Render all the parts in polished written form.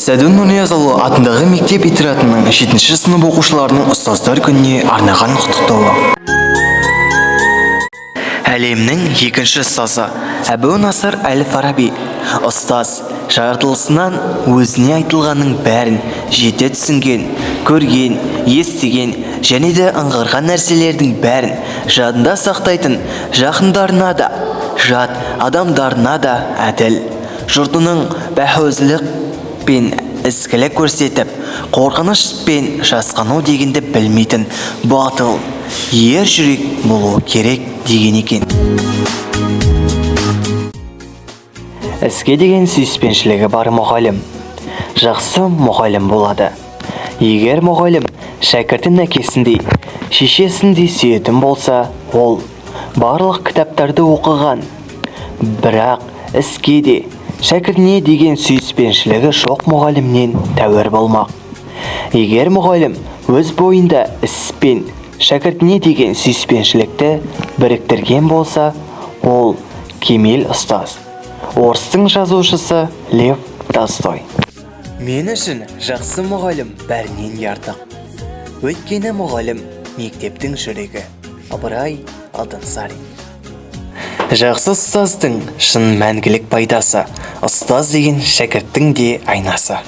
Сәдун Нұрниязұлы атындағы мектеп интернатының 7-ші сынып оқушыларының ұстаздар күніне арнаған құттықтауы. Әлемнің екінші ұстазы Әбу-Насыр әл-Фараби. Ұстаз жаратылысынан өзіне айтылғанның бәрін жете түсінген, көрген, естіген және де аңғарған нәрселердің бәрін жадында сақтайтын, жақындарына да, жат адамдарына да әділ, жұртының бәхөзлік пен ізгілік көрсетіп, қорқыныш пен жасқану дегенді білмейтін батыл, ер жүрек болу керек деген екен. Іске деген сүйіспеншілігі бар мұғалім жақсы мұғалім болады. Егер мұғалім шәкірттің әкесіндей, шешесіндей сүйетін болса, ол барлық кітаптарды оқыған. Бірақ іске де шәкіртіне деген сүйіспеншілігі жоқ мұғалімнен тәуір болмақ. Егер мұғалім өз бойында іспен шәкіртіне деген сүйіспеншілікті біріктірген болса, ол кемел ұстаз. Орыстың жазушысы Лев Толстой. Мен үшін жақсы мұғалім бәрінен артық. Өйткені мұғалім мектептің жүрегі. Ыбырай Алтынсарин. Жақсы ұстаздың шын мәңгілік пайдасы. Ұстаз деген шәкірттің де айнасы.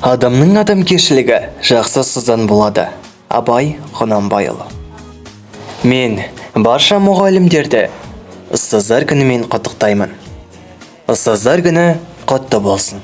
Адамның адамгершілігі жақсы ұстаздан болады. Абай Құнанбайұлы. Мен барша мұғалімдерді ұстаздар күнімен құттықтаймын. Ұстаздар күні құтты болсын.